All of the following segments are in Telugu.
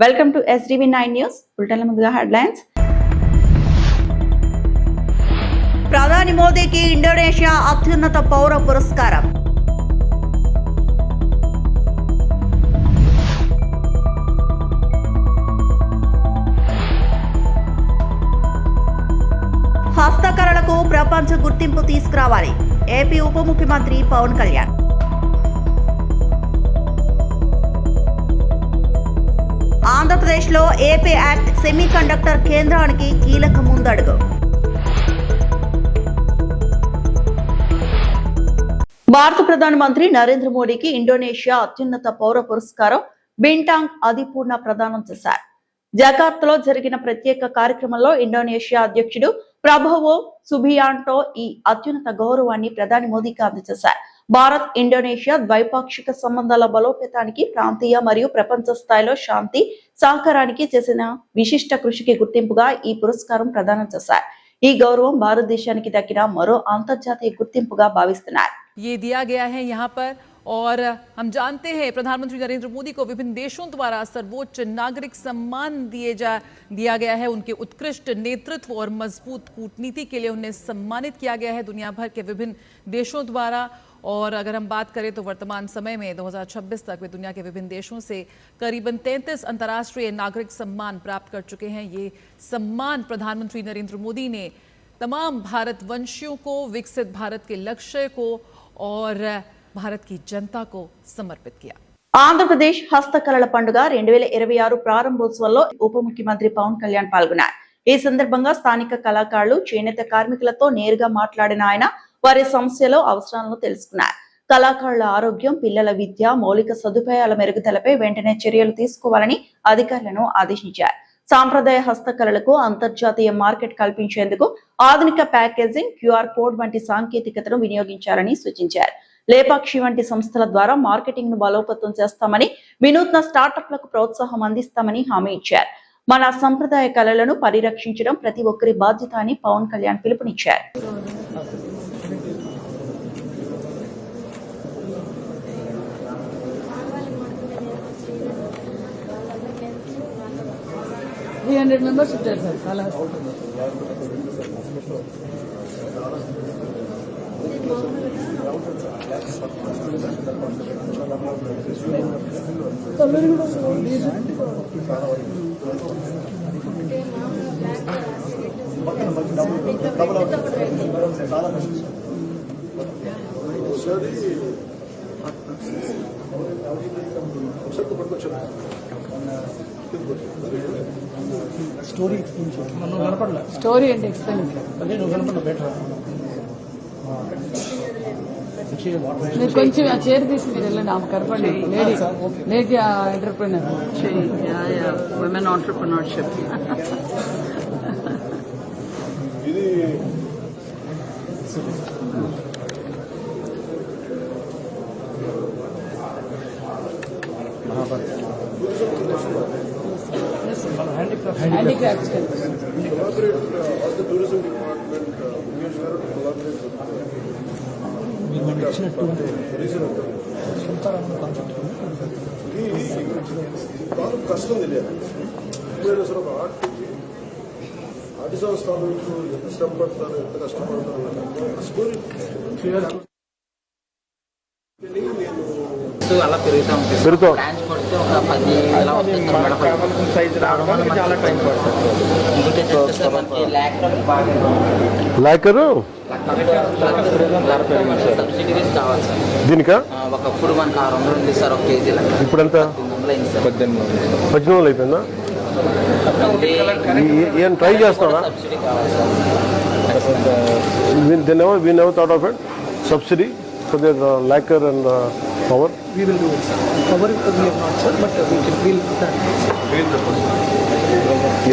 Welcome to SDV9 news. బులెటిన్ల ముందుగా హెడ్లైన్స్. ప్రధాని మోదీకి ఇండోనేషియా అత్యున్నత పౌర పురస్కారం. హస్తకళలకు ప్రపంచ గుర్తింపు తీసుకురావాలి. ఏపీ ఉప ముఖ్యమంత్రి పవన్ కళ్యాణ్. ఆంధ్రప్రదేశ్లో ఏపీ యాక్ట్ సెమీ కండక్టర్ కేంద్రానికి కీలక ముందడుగు. భారత ప్రధానమంత్రి నరేంద్ర మోడీకి ఇండోనేషియా అత్యున్నత పౌర పురస్కారం బింటాంగ్ అదిపూర్ణ ప్రదానం చేశారు. జకార్తాలో జరిగిన ప్రత్యేక కార్యక్రమంలో ఇండోనేషియా అధ్యక్షుడు ప్రభోవో సుబియాంటో ఈ అత్యున్నత గౌరవాన్ని ప్రధాని మోదీకి అందజేశారు. భారత్ ఇండోనేషియా ద్వైపాక్షిక సంబంధాల బలోపేతానికి, ప్రాంతీయ మరియు ప్రపంచ స్థాయిలో శాంతి సహకారానికి చేసిన విశిష్ట కృషికి గుర్తింపుగా ఈ పురస్కారం ప్రదానం చేశారు. ఈ గౌరవం భారతదేశానికి దక్కిన మరో అంతర్జాతీయ గుర్తింపుగా భావిస్తున్నారు. ये दिया गया है यहाँ पर, और हम जानते हैं प्रधानमंत्री नरेंद्र मोदी को विभिन्न देशों द्वारा सर्वोच्च नागरिक सम्मान दिया गया है. उनके उत्कृष्ट नेतृत्व और मजबूत कूटनीति के लिए उन्हें सम्मानित किया गया है दुनिया भर के विभिन्न देशों द्वारा. और अगर हम बात करें तो वर्तमान समय में 2026 तक वे दुनिया के विभिन्न देशों से करीबन 33 अंतर्राष्ट्रीय नागरिक सम्मान प्राप्त कर चुके हैं. ये सम्मान प्रधानमंत्री नरेंद्र मोदी ने तमाम भारतवंशियों को, विकसित भारत के लक्ष्य को और भारत की जनता को समर्पित किया. ఆంధ్రప్రదేశ్ హస్తకళల పండుగ 2026 ప్రారంభోత్సవంలో ఉప ముఖ్యమంత్రి పవన్ కళ్యాణ్ పాల్గొన్నారు. ఈ సందర్భంగా స్థానిక కళాకారులు, చేనేత కార్మికులతో నేరుగా మాట్లాడిన ఆయన వారి సమస్యలు, అవసరాలను తెలుసుకున్నారు. కళాకారుల ఆరోగ్యం, పిల్లల విద్య, మౌలిక సదుపాయాల మెరుగుదలపై వెంటనే చర్యలు తీసుకోవాలని అధికారులను ఆదేశించారు. సాంప్రదాయ హస్తకళలకు అంతర్జాతీయ మార్కెట్ కల్పించేందుకు ఆధునిక ప్యాకేజింగ్, QR కోడ్ వంటి సాంకేతికతను వినియోగించాలని సూచించారు. లేపాక్షి వంటి సంస్థల ద్వారా మార్కెటింగ్ ను బలోపేతం చేస్తామని, వినూత్న స్టార్టప్లకు ప్రోత్సాహం అందిస్తామని హామీ ఇచ్చారు. మన సంప్రదాయ కళలను పరిరక్షించడం ప్రతి ఒక్కరి బాధ్యత అని పవన్ కళ్యాణ్ పిలుపునిచ్చారు. members ఉంటారు సార్ చాలా స్టోరీ అంటే ఎక్స్ప్లెయిన్ మీరు కొంచెం ఆ చైర్ తీసి మీరు వెళ్ళండి. ఆమె కనపడి lady entrepreneur, women entrepreneurship. Handicrafts కష్టం తెలియదు. అసలు ఒక ఆర్టిజన్ స్థాపించు ఎంత శ్రమ పడతారు, ఎంత కష్టపడతారు స్టోరీ అలా పెరుగుతూ ఉంటుంది. ట్రాన్స్పోర్ట్ ఒక 10 ఇలా వస్తుంది సైజ్ రావడం వల్ల చాలా టైం పడుతుంది. సబ్సిడీస్ కావాలి సార్ దీనికా. ఒకప్పుడు మనకు 600 ఉంది సార్ ఒక కేజీ. ఇప్పుడు ఎంత? 18 అయిపోయిందా? ఏం ట్రై చేస్తావా? సబ్సిడీ కావాలి sir. we never thought of it. Subsidy for the lacquer and power. We will do it, sir. Power we have not, sir, but we'll put that.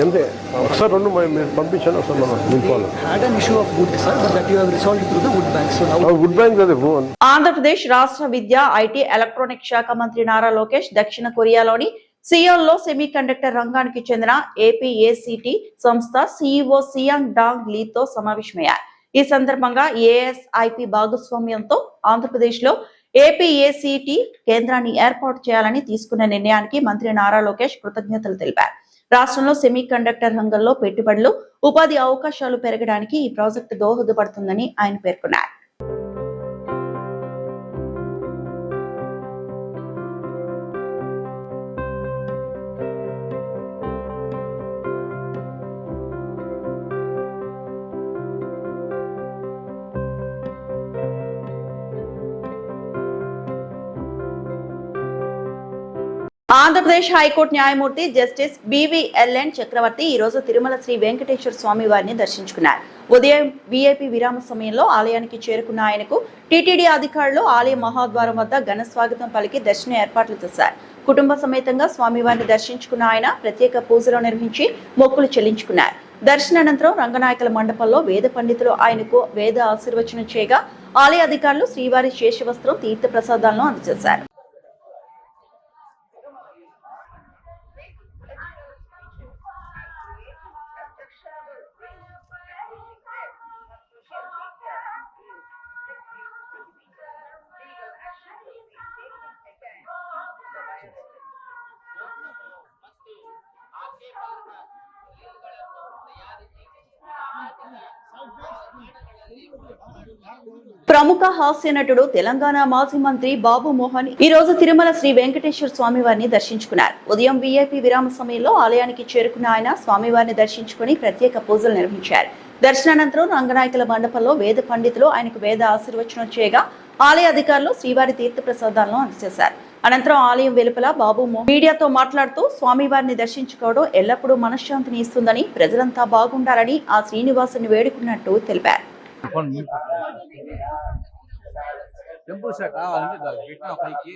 ఎంతే ఒకసారి రెండు మీరు పంపించాను. ఒకసారి మనం will had an issue of wood, sir, but that you have resolved through the wood bank. So now wood bank అదే. ఆంధ్రప్రదేశ్ రాష్ట్ర విద్య, ఐటీ, ఎలక్ట్రానిక్ శాఖ మంత్రి నారా లోకేష్ దక్షిణ కొరియాలోని సియోల్లో సెమీ కండక్టర్ రంగానికి చెందిన APACT సంస్థ CEO సియాంగ్ డాంగ్ లీతో సమావేశమయ్యారు. ఈ సందర్భంగా ASIP భాగస్వామ్యంతో ఆంధ్రప్రదేశ్ లో ఏపీఏసీటీ కేంద్రాన్ని ఏర్పాటు చేయాలని తీసుకున్న నిర్ణయానికి మంత్రి నారా లోకేష్ కృతజ్ఞతలు తెలిపారు. రాష్ట్రంలో సెమీ కండక్టర్ రంగంలో పెట్టుబడులు, ఉపాధి అవకాశాలు పెరగడానికి ఈ ప్రాజెక్టు దోహదపడుతుందని ఆయన పేర్కొన్నారు. ఆంధ్రప్రదేశ్ హైకోర్టు న్యాయమూర్తి జస్టిస్ బివిఎల్ఎన్ చక్రవర్తి ఈ రోజు తిరుమల శ్రీ వెంకటేశ్వర స్వామి వారిని దర్శించుకున్నారు. ఉదయం వీఐపీ విరామ సమయంలో ఆలయానికి చేరుకున్న ఆయనకు టీటీడీ అధికారులు ఆలయ మహాద్వారం వద్ద ఘన స్వాగతం పలికి దర్శన ఏర్పాట్లు చేశారు. కుటుంబ సమేతంగా స్వామివారిని దర్శించుకున్న ఆయన ప్రత్యేక పూజలు నిర్వహించి మొక్కులు చెల్లించుకున్నారు. దర్శనానంతరం రంగనాయకుల మండపంలో వేద పండితులు ఆయనకు వేద ఆశీర్వచనం చేయగా ఆలయ అధికారులు శ్రీవారి శేషవస్త్రం, తీర్థ ప్రసాదాలను అందజేశారు. ప్రముఖ హాస్య నటుడు తెలంగాణ మాజీ మంత్రి బాబు మోహన్ ఈ రోజు తిరుమల శ్రీ వెంకటేశ్వర స్వామి వారిని దర్శించుకున్నారు. ఉదయం వీఐపీ విరామ సమయంలో ఆలయానికి చేరుకున్న ఆయన స్వామివారిని దర్శించుకుని ప్రత్యేక పూజలు నిర్వహించారు. దర్శనానంతరం రంగనాయకుల మండపంలో వేద పండితులు ఆయనకు వేద ఆశీర్వచనం చేయగా ఆలయ అధికారులు శ్రీవారి తీర్థ ప్రసాదాలను అందజేశారు. అనంతరం ఆలయం వెలుపల బాబు మోహన్ మీడియాతో మాట్లాడుతూ స్వామివారిని దర్శించుకోవడం ఎల్లప్పుడూ మనశ్శాంతిని ఇస్తుందని, ప్రజలంతా బాగుండాలని ఆ శ్రీనివాసుని వేడుకున్నట్టు తెలిపారు. టెంపుల్ సెట్ పెట్టిన పైకి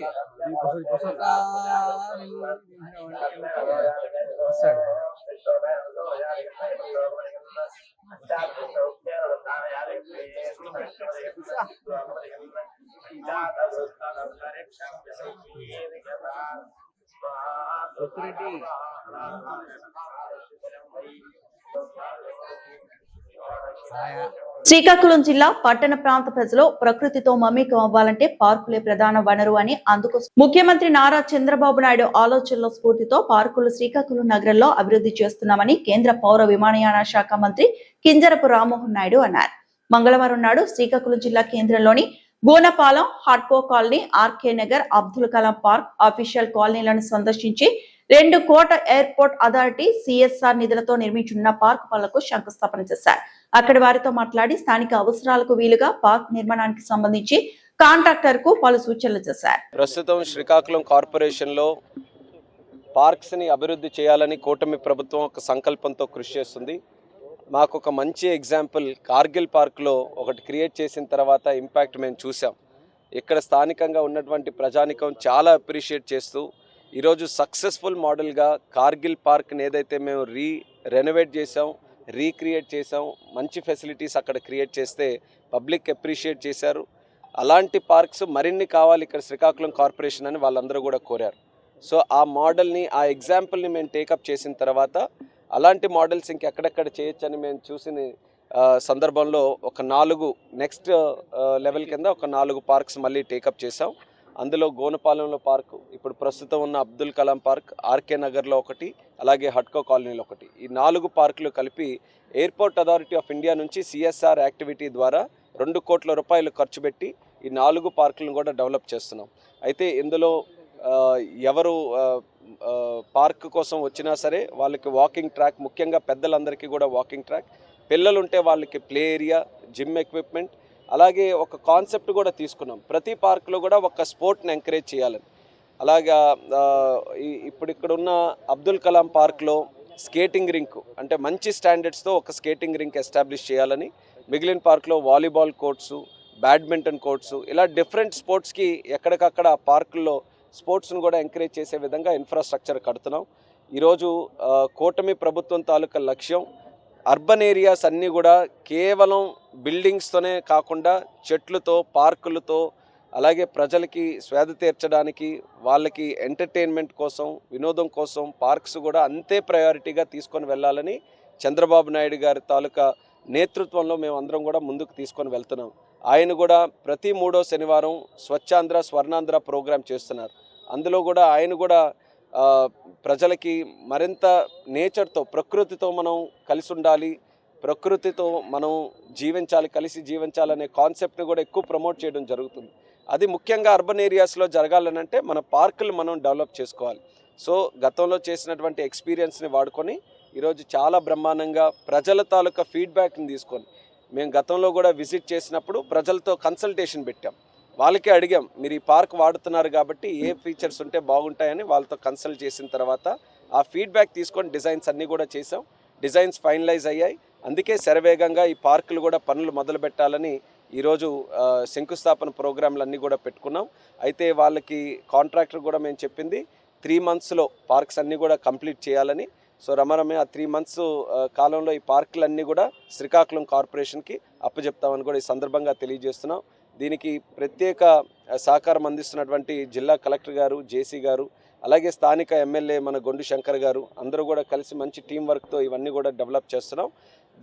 శ్రీకాకుళం జిల్లా పట్టణ ప్రాంత ప్రజలు ప్రకృతితో మమేకం అవ్వాలంటే పార్కులే ప్రధాన వనరు అని, అందుకు ముఖ్యమంత్రి నారా చంద్రబాబు నాయుడు ఆలోచనల స్ఫూర్తితో పార్కులు శ్రీకాకుళం నగరంలో అభివృద్ధి చేస్తున్నామని కేంద్ర పౌర విమానయాన శాఖ మంత్రి కింజరపు రామ్మోహన్ నాయుడు అన్నారు. మంగళవారం నాడు శ్రీకాకుళం జిల్లా కేంద్రంలోని గూనపాలెం, హడ్కో colony, RK Nagar, Abdul Kalam park, official కాలనీలను సందర్శించి 2 కోట ఎయిర్పోర్ట్ అథారిటీ సిఎస్ఆర్ నిధులతో నిర్మించనున్న పార్క్ పనులకు శంకుస్థాపన చేశారు. అక్కడి వారితో మాట్లాడి స్థానిక అవసరాలకు వీలుగా పార్క్ నిర్మాణానికి సంబంధించి కాంట్రాక్టర్ కు పలు సూచనలు చేశారు. ప్రస్తుతం శ్రీకాకుళం కార్పొరేషన్ లో పార్క్స్ ని అభివృద్ధి చేయాలని కూటమి ప్రభుత్వం ఒక సంకల్పంతో కృషి చేస్తుంది. మాకు ఒక మంచి ఎగ్జాంపుల్ కార్గిల్ పార్క్ లో ఒకటి క్రియేట్ చేసిన తర్వాత ఇంపాక్ట్ మేము చూసాం. ఇక్కడ స్థానికంగా ఉన్నటువంటి ప్రజానికం చాలా అప్రిషియేట్ చేస్తూ ఈరోజు సక్సెస్ఫుల్ మోడల్గా కార్గిల్ పార్క్ని ఏదైతే మేము రెనోవేట్ చేసాం, రీక్రియేట్ చేసాం, మంచి ఫెసిలిటీస్ అక్కడ క్రియేట్ చేస్తే పబ్లిక్ అప్రిషియేట్ చేశారు. అలాంటి పార్క్స్ మరిన్ని కావాలి ఇక్కడ శ్రీకాకుళం కార్పొరేషన్ అని వాళ్ళందరూ కూడా కోరారు. సో ఆ మోడల్ని, ఆ ఎగ్జాంపుల్ని మేము టేకప్ చేసిన తర్వాత అలాంటి మోడల్స్ ఇంకెక్కడెక్కడ చేయొచ్చని మేము చూసిన సందర్భంలో ఒక 4 నెక్స్ట్ లెవెల్ కింద ఒక 4 పార్క్స్ మళ్ళీ టేకప్ చేసాం. అందులో గోనపాలెంలో పార్కు, ఇప్పుడు ప్రస్తుతం ఉన్న అబ్దుల్ కలాం పార్క్, ఆర్కే నగర్లో ఒకటి, అలాగే హడ్కో కాలనీలో ఒకటి, ఈ 4 పార్కులు కలిపి ఎయిర్పోర్ట్ అథారిటీ ఆఫ్ ఇండియా నుంచి సిఎస్ఆర్ యాక్టివిటీ ద్వారా 2 కోట్ల రూపాయలు ఖర్చు పెట్టి ఈ 4 పార్కులను కూడా డెవలప్ చేస్తున్నాం. అయితే ఇందులో ఎవరు పార్క్ కోసం వచ్చినా సరే వాళ్ళకి వాకింగ్ ట్రాక్, ముఖ్యంగా పెద్దలందరికీ కూడా వాకింగ్ ట్రాక్, పిల్లలుంటే వాళ్ళకి ప్లే ఏరియా, జిమ్ ఎక్విప్మెంట్, అలాగే ఒక కాన్సెప్ట్ కూడా తీసుకున్నాం. ప్రతి పార్క్లో కూడా ఒక స్పోర్ట్ని ఎంకరేజ్ చేయాలని. అలాగా ఇప్పుడు ఇక్కడ ఉన్న అబ్దుల్ కలాం పార్క్లో స్కేటింగ్ రింక్, అంటే మంచి స్టాండర్డ్స్తో ఒక స్కేటింగ్ రింక్ ఎస్టాబ్లిష్ చేయాలని, మిగిలిన పార్క్లో వాలీబాల్ కోర్ట్సు, బ్యాడ్మింటన్ కోర్ట్సు, ఇలా డిఫరెంట్ స్పోర్ట్స్కి ఎక్కడికక్కడ ఆ పార్కుల్లో స్పోర్ట్స్ను కూడా ఎంకరేజ్ చేసే విధంగా ఇన్ఫ్రాస్ట్రక్చర్ కడుతున్నాం. ఈరోజు కూటమి ప్రభుత్వం తాలూకా లక్ష్యం అర్బన్ ఏరియాస్ అన్నీ కూడా కేవలం బిల్డింగ్స్తోనే కాకుండా చెట్లతో, పార్కులతో, అలాగే ప్రజలకి స్వేద తీర్చడానికి, వాళ్ళకి ఎంటర్టైన్మెంట్ కోసం, వినోదం కోసం పార్క్స్ కూడా అంతే ప్రయారిటీగా తీసుకొని వెళ్ళాలని చంద్రబాబు నాయుడు గారి తాలూకా నేతృత్వంలో మేము అందరం కూడా ముందుకు తీసుకొని వెళ్తున్నాం. ఆయన కూడా ప్రతి 3వ శనివారం స్వచ్ఛాంధ్ర స్వర్ణాంధ్ర ప్రోగ్రాం చేస్తున్నారు. అందులో కూడా ఆయన కూడా ప్రజలకి మరింత నేచర్తో, ప్రకృతితో మనం కలిసి ఉండాలి, ప్రకృతితో మనం జీవించాలి, కలిసి జీవించాలనే కాన్సెప్ట్ని కూడా ఎక్కువ ప్రమోట్ చేయడం జరుగుతుంది. అది ముఖ్యంగా అర్బన్ ఏరియాస్లో జరగాలనంటే మన పార్కులు మనం డెవలప్ చేసుకోవాలి. సో గతంలో చేసినటువంటి ఎక్స్పీరియన్స్ని వాడుకొని ఈరోజు చాలా బ్రహ్మాండంగా ప్రజల తాలూకా ఫీడ్బ్యాక్ని తీసుకొని, మేము గతంలో కూడా విజిట్ చేసినప్పుడు ప్రజలతో కన్సల్టేషన్ పెట్టాం. వాళ్ళకే అడిగాం, మీరు ఈ పార్క్ వాడుతున్నారు కాబట్టి ఏ ఫీచర్స్ ఉంటే బాగుంటాయని వాళ్ళతో కన్సల్ట్ చేసిన తర్వాత ఆ ఫీడ్బ్యాక్ తీసుకొని డిజైన్స్ అన్నీ కూడా చేసాం. డిజైన్స్ ఫైనలైజ్ అయ్యాయి. అందుకే శరవేగంగా ఈ పార్కులు కూడా పనులు మొదలు పెట్టాలని ఈరోజు శంకుస్థాపన ప్రోగ్రాంలన్నీ కూడా పెట్టుకున్నాం. అయితే వాళ్ళకి కాంట్రాక్టర్ కూడా మేము చెప్పింది 3 monthsలో పార్క్స్ అన్నీ కూడా కంప్లీట్ చేయాలని. సో రమరమే ఆ 3 months కాలంలో ఈ పార్కులన్నీ కూడా శ్రీకాకుళం కార్పొరేషన్కి అప్పచెప్తామని కూడా ఈ సందర్భంగా తెలియజేస్తున్నాం. దీనికి ప్రత్యేక సహకారం అందిస్తున్నటువంటి జిల్లా కలెక్టర్ గారు, జేసీ గారు, అలాగే స్థానిక ఎమ్మెల్యే మన గొండు శంకర్ గారు అందరూ కూడా కలిసి మంచి టీం వర్క్తో ఇవన్నీ కూడా డెవలప్ చేస్తున్నాం.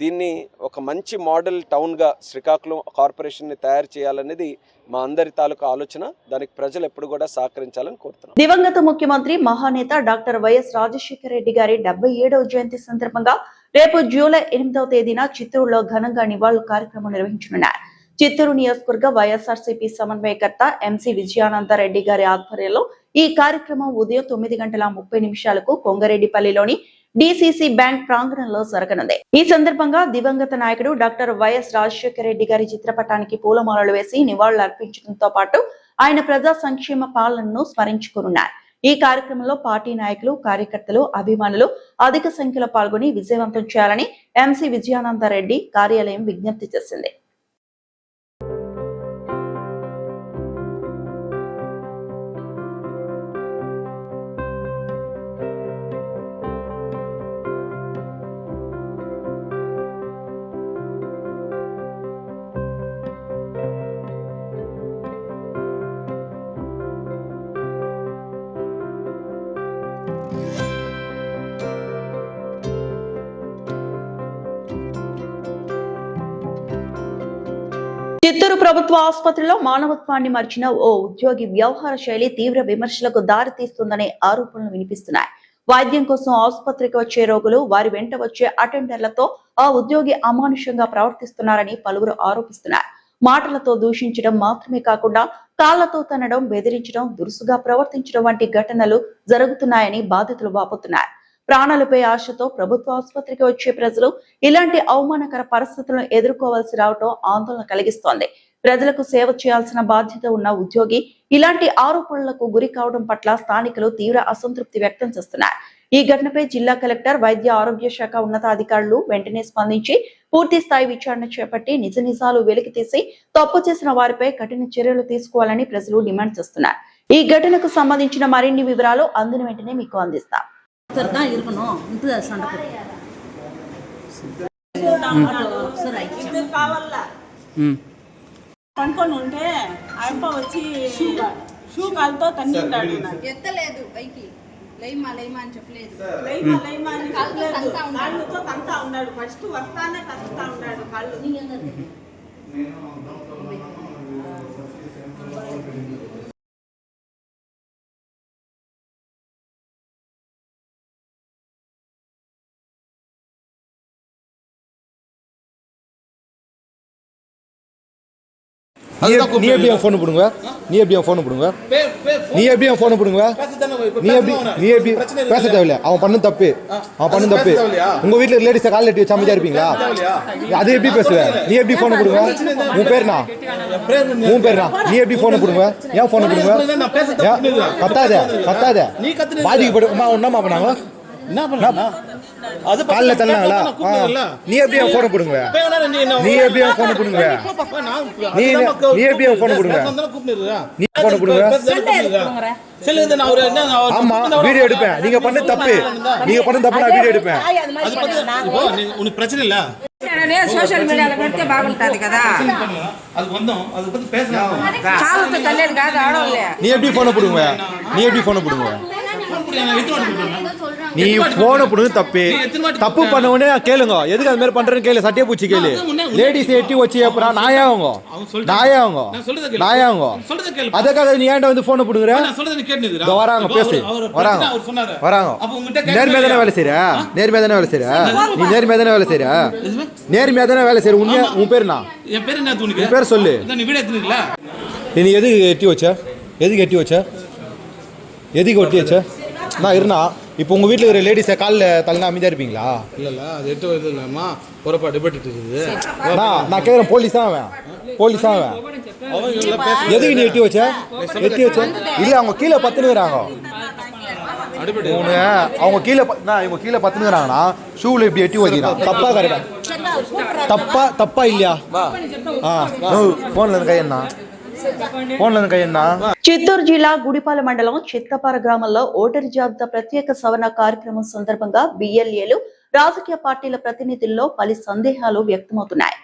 దీన్ని ఒక మంచి మోడల్ టౌన్గా శ్రీకాకుళం కార్పొరేషన్ని తయారు చేయాలనేది మా అందరి తాలూకా ఆలోచన. దానికి ప్రజలు ఎప్పుడు కూడా సహకరించాలని కోరుతున్నాం. దివంగత ముఖ్యమంత్రి మహానేత డాక్టర్ వైఎస్ రాజశేఖర రెడ్డి గారి 77వ జయంతి సందర్భంగా రేపు జూలై 8వ తేదీన చిత్తూరులో ఘనంగా నివాళులు కార్యక్రమం నిర్వహించనున్నారు. చిత్తూరు నియోజకవర్గ వైఎస్ఆర్సీపీ సమన్వయకర్త ఎంసీ విజయానందరెడ్డి గారి ఆధ్వర్యంలో ఈ కార్యక్రమం ఉదయం 9:30 కొంగరెడ్డిపల్లిలోని డిసిసి బ్యాంక్ ప్రాంగణంలో జరగనుంది. ఈ సందర్భంగా దివంగత నాయకుడు డాక్టర్ వైఎస్ రాజశేఖర రెడ్డి గారి చిత్రపటానికి పూలమాలలు వేసి నివాళులు అర్పించడంతో పాటు ఆయన ప్రజా సంక్షేమ పాలనను స్మరించుకున్నారు. ఈ కార్యక్రమంలో పార్టీ నాయకులు, కార్యకర్తలు, అభిమానులు అధిక సంఖ్యలో పాల్గొని విజయవంతం చేయాలని ఎంసీ విజయానందరెడ్డి కార్యాలయం విజ్ఞప్తి చేసింది. చిత్తూరు ప్రభుత్వ ఆసుపత్రిలో మానవత్వాన్ని మర్చిన ఓ ఉద్యోగి వ్యవహార శైలి తీవ్ర విమర్శలకు దారితీస్తుందనే ఆరోపణలు వినిపిస్తున్నాయి. వైద్యం కోసం ఆసుపత్రికి వచ్చే రోగులు, వారి వెంట వచ్చే అటెండర్లతో ఆ ఉద్యోగి అమానుషంగా ప్రవర్తిస్తున్నారని పలువురు ఆరోపిస్తున్నారు. మాటలతో దూషించడం మాత్రమే కాకుండా కాళ్లతో తనడం, బెదిరించడం, దురుసుగా ప్రవర్తించడం వంటి ఘటనలు జరుగుతున్నాయని బాధితులు వాపోతున్నారు. ప్రాణాలపై ఆశతో ప్రభుత్వ ఆసుపత్రికి వచ్చే ప్రజలు ఇలాంటి అవమానకర పరిస్థితులను ఎదుర్కోవాల్సి రావటం ఆందోళన కలిగిస్తోంది. ప్రజలకు సేవ చేయాల్సిన బాధ్యత ఉన్న ఉద్యోగి ఇలాంటి ఆరోపణలకు గురి కావడం పట్ల స్థానికులు తీవ్ర అసంతృప్తి వ్యక్తం చేస్తున్నారు. ఈ ఘటనపై జిల్లా కలెక్టర్, వైద్య ఆరోగ్య శాఖ ఉన్నతాధికారులు వెంటనే స్పందించి పూర్తి స్థాయి విచారణ చేపట్టి నిజ నిజాలు వెలికితీసి తప్పు చేసిన వారిపై కఠిన చర్యలు తీసుకోవాలని ప్రజలు డిమాండ్ చేస్తున్నారు. ఈ ఘటనకు సంబంధించిన మరిన్ని వివరాలు అందిన వెంటనే మీకు అందిస్తాం. పనుకొని ఉంటే ఆయన వచ్చి షూ కాలుతో తన్నింటాడు. ఎత్తలేదు పైకి, లైమా అని చెప్పలేదు. లైమా అని కాళ్ళతో తంతా ఉన్నాడు. ఫస్ట్ వస్తానే తంతా ఉన్నాడు కాళ్ళు. நீ எப்படி என் ஃபோன் போடுங்க? நீ எப்படி என் ஃபோன் போடுங்க? நீ எப்படி என் ஃபோன் போடுங்க? நீ எப்படி பேச தேவையில்ல. அவன் பண்ண தப்பு, உங்க வீட்டுல லேடிஸை கால் லெட்டி வச்சு அமைதியா இருப்பீங்களா? அது எப்படி பேசுவ? நீ எப்படி ஃபோன் போடுங்க? உன் பேர்னா? நீ எப்படி ஃபோன் போடுங்க? ஏன் ஃபோன் போடுங்க? கத்தாத பாதிக்கப்படும் ஒன்னாமா பண்ணாங்க. அது கால்ல தள்ளாங்களா? நீ எப்படி என் ஃபோன் போடுங்க? நீ எப்படி என் ஃபோன் போடுங்க? நீ எப்படி என் ஃபோன் போடுங்க? நீ ஃபோன் போடுங்க. ஆமா, வீடியோ எடுப்பேன். நீங்க பண்ண தப்பு நான் வீடியோ எடுப்பேன். உனக்கு பிரச்சனை இல்ல, సోషల్ మీడియాలో పెడితే బాగుంటది కదా. அது வந்தோம், அது பத்தி பேசலாம். కాలుతో తల్లేది కాదు ఆడోళ్ళే. நீ எப்படி ஃபோன் போடுங்க? நீ போனை புடுங்க தப்பு தப்பு பண்ண உடனே கேளுங்க எதுக்கு அது மாதிரி பண்றேன்னு கேளு சட்டையை பூச்சி கேளு லேடிஸ் எட்டி வச்சு அப்புறம் நாயாவங்க அதுக்காக நீ ஏன்டா வந்து போனை புடுங்குற வராங்க பேசு வராங்க நேர்மையா தானே வேலை செய்யற நேர்மையா தானே வேலை செய்யற நீ நேர்மையா தானே வேலை செய்யற நேர்மையா தானே வேலை செய்யற உண்மையா உன் பேர் என்ன என் பேர் என்ன தூணுக்கு உன் பேர் சொல்லு நீ வீடியோ எடுத்துக்கல நீ எதுக்கு எட்டி வச்ச எதுக்கு எட்டி வச்ச எதுக்கு ஒட்டி வச்ச நான் இருந்தா இப்போ உங்க வீட்டில் இருக்கிற லேடிஸை காலில் தலைனா அமைதியாக இருப்பீங்களா இல்ல அது எட்டு வருது இல்லம்மா பொறப்பா டிபேட் இருக்குது நான் கேட்குறேன் போலீஸ் தான் அவன் போலீஸ் தான் அவன் எதுக்கு நீ எட்டி வச்ச இல்லை அவங்க கீழே பத்துனுக்குறாங்க அவங்க கீழே இவங்க கீழே பத்துனுக்குறாங்கன்னா ஷூவில் இப்படி எட்டி வச்சுக்கிறான் தப்பா கரெக்டா தப்பா இல்லையா ஃபோனில் இருந்து கையண்ணா చిత్తూరు జిల్లా గుడిపాల మండలం చిత్తపార గ్రామంలో ఓటరు జాబితా ప్రత్యేక సవరణ కార్యక్రమం సందర్భంగా బిఎల్ఏలు రాజకీయ పార్టీల ప్రతినిధుల్లో పలు సందేహాలు వ్యక్తమవుతున్నాయి.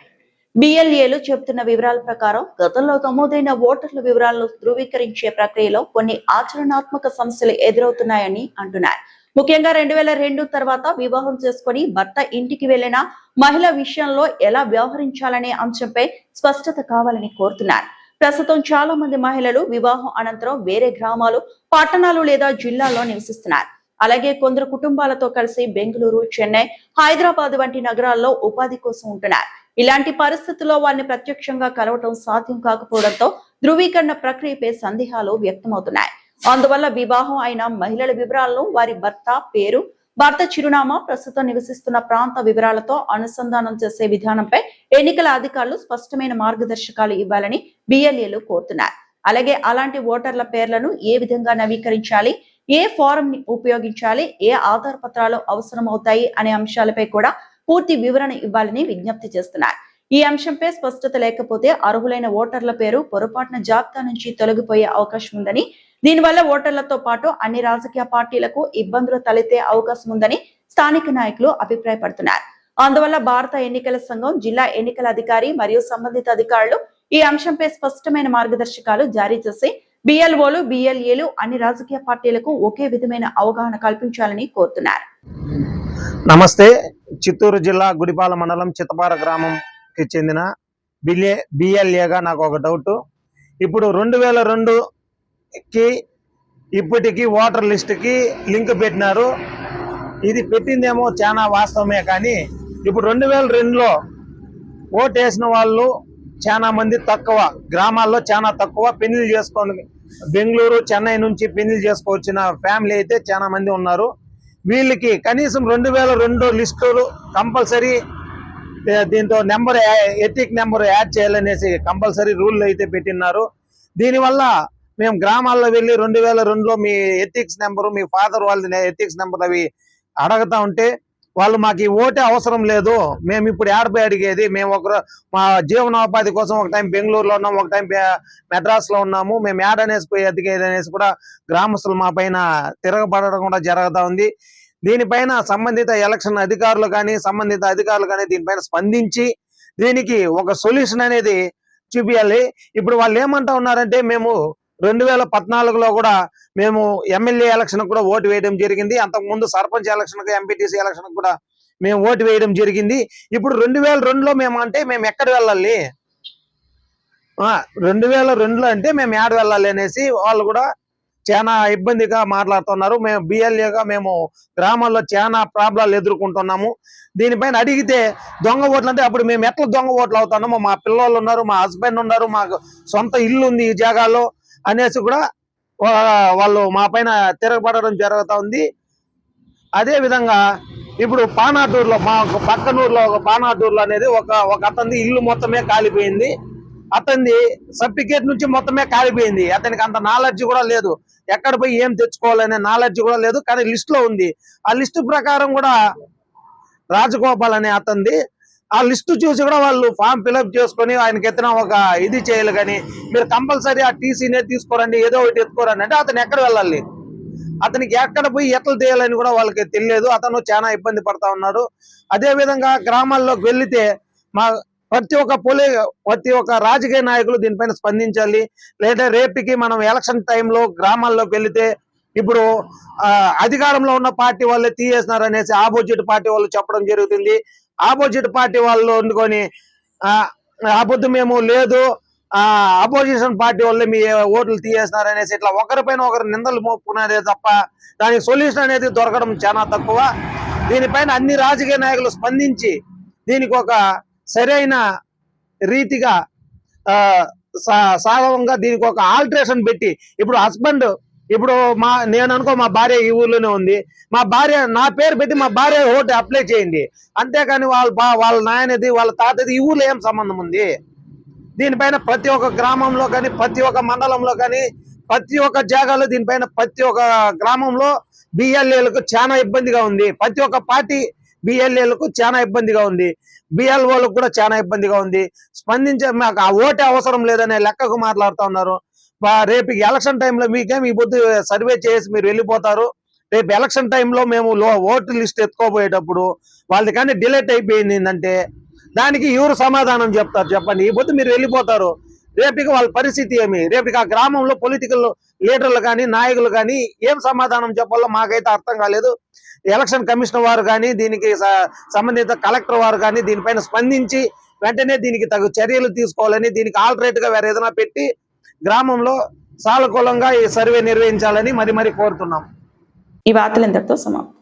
బిఎల్ఏలు చెబుతున్న వివరాల ప్రకారం గతంలో నమోదైన ఓటర్ల వివరాలను ధృవీకరించే ప్రక్రియలో కొన్ని ఆచరణాత్మక సమస్యలు ఎదురవుతున్నాయని అంటున్నారు. ముఖ్యంగా 2002 తర్వాత వివాహం చేసుకుని భర్త ఇంటికి వెళ్లిన మహిళ విషయంలో ఎలా వ్యవహరించాలనే అంశంపై స్పష్టత కావాలని కోరుతున్నారు. ప్రస్తుతం చాలా మంది మహిళలు వివాహం అనంతరం వేరే గ్రామాలు పట్టణాలు లేదా జిల్లాల్లో నివసిస్తున్నారు. అలాగే కొందరు కుటుంబాలతో కలిసి బెంగళూరు, చెన్నై, హైదరాబాద్ వంటి నగరాల్లో ఉపాధి కోసం ఉంటున్నారు. ఇలాంటి పరిస్థితుల్లో వారిని ప్రత్యక్షంగా కలవటం సాధ్యం కాకపోవడంతో ధృవీకరణ ప్రక్రియపై సందేహాలు వ్యక్తమవుతున్నాయి. అందువల్ల వివాహం అయిన మహిళల వివరాలను వారి భర్త పేరు, భర్త చిరునామా, ప్రస్తుతం నివసిస్తున్న ప్రాంత వివరాలతో అనుసంధానం చేసే విధానంపై ఎన్నికల అధికారులు స్పష్టమైన మార్గదర్శకాలు ఇవ్వాలని బిఎల్ఏలు కోరుతున్నారు. అలాగే అలాంటి ఓటర్ల పేర్లను ఏ విధంగా నవీకరించాలి, ఏ ఫారం ని ఉపయోగించాలి, ఏ ఆధార పత్రాలు అవసరమవుతాయి అనే అంశాలపై కూడా పూర్తి వివరణ ఇవ్వాలని విజ్ఞప్తి చేస్తున్నారు. ఈ అంశంపై స్పష్టత లేకపోతే అర్హులైన ఓటర్ల పేరు పొరపాటున జాబితా నుంచి తొలగిపోయే అవకాశం ఉందని, దీనివల్ల ఓటర్లతో పాటు అన్ని రాజకీయ పార్టీలకు ఇబ్బందులు తలెత్తే అవకాశం ఉందని స్థానిక నాయకులు అభిప్రాయపడుతున్నారు. అందువల్ల భారత ఎన్నికల సంఘం, జిల్లా ఎన్నికల అధికారి మరియు సంబంధిత అధికారులు ఈ అంశంపై స్పష్టమైన మార్గదర్శకాలు జారీ చేసి బిఎల్ఓలు, బిఎల్ఏలు అన్ని రాజకీయ పార్టీలకు ఒకే విధమైన అవగాహన కల్పించాలని కోరుతున్నారు. నమస్తే. చిత్తూరు జిల్లా గుడిపాల మండలం చిత్తపార గ్రామంకి చెందిన బిఎల్ఏగా నాకు ఒక డౌట్. ఇప్పుడు 2002కి ఇప్పటికి ఓటర్ లిస్టుకి లింక్ పెట్టినారు. ఇది పెట్టిందేమో చాలా వాస్తవమే, కానీ ఇప్పుడు 2002లో ఓటు వేసిన వాళ్ళు చాలా మంది తక్కువ, గ్రామాల్లో చాలా తక్కువ. పెళ్లిళ్ళు చేసుకొని బెంగళూరు, చెన్నై నుంచి పెళ్లిళ్ళు చేసుకోవచ్చిన ఫ్యామిలీ అయితే చాలా మంది ఉన్నారు. వీళ్ళకి కనీసం 2002 లిస్టులు కంపల్సరీ, దీంతో నెంబర్ ఎథిక్ నెంబర్ యాడ్ చేయాలనేసి కంపల్సరీ రూల్ అయితే పెట్టినారు. దీనివల్ల మేము గ్రామాల్లో వెళ్ళి 2002లో మీ ఎథిక్స్ నెంబరు, మీ ఫాదర్ వాళ్ళది ఎథిక్స్ నెంబర్ అవి అడగతా ఉంటే వాళ్ళు మాకు ఈ ఓటే అవసరం లేదు, మేము ఇప్పుడు ఏడపై అడిగేది, మేము మా జీవనోపాధి కోసం ఒక టైం బెంగళూరులో ఉన్నాం, ఒక టైం మెడ్రాస్లో ఉన్నాము, మేము ఏడనేసి పోయి ఎదిగేది అనేసి కూడా గ్రామస్తులు మా పైన తిరగబడడం కూడా జరుగుతూ ఉంది. దీనిపైన సంబంధిత ఎలక్షన్ అధికారులు కానీ దీనిపైన స్పందించి దీనికి ఒక సొల్యూషన్ అనేది చూపించాలి. ఇప్పుడు వాళ్ళు ఏమంటా ఉన్నారంటే, మేము 2014లో కూడా మేము ఎమ్మెల్యే ఎలక్షన్ కూడా ఓటు వేయడం జరిగింది, అంతకుముందు సర్పంచ్ ఎలక్షన్, ఎంపీటీసీ ఎలక్షన్ కూడా మేము ఓటు వేయడం జరిగింది. ఇప్పుడు 2002లో మేము అంటే మేము ఎక్కడ వెళ్ళాలి, 2002లో అంటే మేము ఏడ వెళ్ళాలి అనేసి వాళ్ళు కూడా చాలా ఇబ్బందిగా మాట్లాడుతున్నారు. మేము బిఎల్ఏగా మేము గ్రామాల్లో చాలా ప్రాబ్లాలు ఎదుర్కొంటున్నాము. దీనిపైన అడిగితే దొంగ ఓట్లు అంటే అప్పుడు మేము ఎట్లా దొంగ ఓట్లు అవుతున్నాము, మా పిల్లలు ఉన్నారు, మా హస్బెండ్ ఉన్నారు, మాకు సొంత ఇల్లు ఉంది ఈ జాగాలో అనేసి కూడా వాళ్ళు మా పైన తిరగబడడం జరుగుతూ ఉంది. అదే విధంగా ఇప్పుడు పానాటూరులో, మా పక్కనూరులో ఒక పానాటూరులో అనేది ఒక అతని ఇల్లు మొత్తమే కాలిపోయింది. అతని సర్టిఫికేట్ నుంచి మొత్తమే కాలిపోయింది. అతనికి అంత నాలెడ్జ్ కూడా లేదు, ఎక్కడ పోయి ఏం తెచ్చుకోవాలనే నాలెడ్జ్ కూడా లేదు, కానీ లిస్ట్ లో ఉంది. ఆ లిస్టు ప్రకారం కూడా రాజగోపాల్ అనే అతనిది ఆ లిస్టు చూసి కూడా వాళ్ళు ఫామ్ ఫిల్అప్ చేసుకొని ఆయనకి ఎత్తిన ఒక ఇది చేయాలి. కానీ మీరు కంపల్సరీ ఆ టీసీనే తీసుకోరండి, ఏదో ఒకటి ఎత్తుకోరండి అంటే అతను ఎక్కడ వెళ్ళాలి, అతనికి ఎక్కడ పోయి ఎట్లా తీయాలని కూడా వాళ్ళకి తెలియదు. అతను చాలా ఇబ్బంది పడతా ఉన్నారు. అదే విధంగా గ్రామాల్లోకి వెళ్తే ప్రతి ఒక్క రాజకీయ నాయకులు దీనిపైన స్పందించాలి. లేదా రేపుకి మనం ఎలక్షన్ టైంలో గ్రామాల్లోకి వెళితే ఇప్పుడు అధికారంలో ఉన్న పార్టీ వాళ్ళే తీసేస్తున్నారు అనేసి ఆపోజిట్ పార్టీ వాళ్ళు చెప్పడం జరుగుతుంది. ఆపోజిట్ పార్టీ వాళ్ళు వండుకొని అబద్ధం మేము లేదు, అపోజిషన్ పార్టీ వాళ్ళే మీ ఓట్లు తీసేస్తున్నారు అనేసి ఇట్లా ఒకరిపైన ఒకరు నిందలు మోపుకున్నారే తప్ప దానికి సొల్యూషన్ అనేది దొరకడం చాలా తక్కువ. దీనిపైన అన్ని రాజకీయ నాయకులు స్పందించి దీనికి ఒక సరైన రీతిగా సాగవంగా దీనికి ఒక ఆల్టరేషన్ పెట్టి, ఇప్పుడు హస్బెండ్ ఇప్పుడు నేను అనుకో మా భార్య ఈ ఊర్లోనే ఉంది, మా భార్య నా పేరు పెట్టి మా భార్య ఓటు అప్లై చేయండి, అంతేకాని వాళ్ళ నాయనది వాళ్ళ తాతది ఈ ఊర్లో ఏం సంబంధం ఉంది? దీనిపైన ప్రతి ఒక్క గ్రామంలో కానీ ప్రతి ఒక్క మండలంలో కానీ ప్రతి ఒక్క జాగాలో దీనిపైన ప్రతి ఒక్క గ్రామంలో బిఎల్ఏలకు చాలా ఇబ్బందిగా ఉంది. ప్రతి ఒక్క పార్టీ బిఎల్ఏలకు చాలా ఇబ్బందిగా ఉంది, బిఎల్ఓలకు కూడా చాలా ఇబ్బందిగా ఉంది. స్పందించే మాకు ఆ ఓటే అవసరం లేదనే లెక్కకు మాట్లాడుతూ ఉన్నారు. రేపు ఎలక్షన్ టైంలో మీకేం ఈ పొద్దు సర్వే చేసి మీరు వెళ్ళిపోతారు. రేపు ఎలక్షన్ టైంలో మేము ఓటు లిస్ట్ ఎత్తుకోబోయేటప్పుడు వాళ్ళది కానీ డిలీట్ అయిపోయింది అంటే దానికి ఎవరు సమాధానం చెప్తారు చెప్పండి? ఈ పొద్దు మీరు వెళ్ళిపోతారు, రేపుకి వాళ్ళ పరిస్థితి ఏమి? రేపుకి ఆ గ్రామంలో పొలిటికల్ లీడర్లు కానీ నాయకులు కానీ ఏం సమాధానం చెప్పాలో మాకైతే అర్థం కాలేదు. ఎలక్షన్ కమిషనర్ వారు కానీ దీనికి సంబంధిత కలెక్టర్ వారు కానీ దీనిపైన స్పందించి వెంటనే దీనికి తగు చర్యలు తీసుకోవాలని, దీనికి ఆల్టరేట్ గా వేరే ఏదైనా పెట్టి గ్రామంలో సానుకూలంగా ఈ సర్వే నిర్వహించాలని మరి కోరుతున్నాం. ఈ వార్తలు ఇంతటితో సమాప్తం.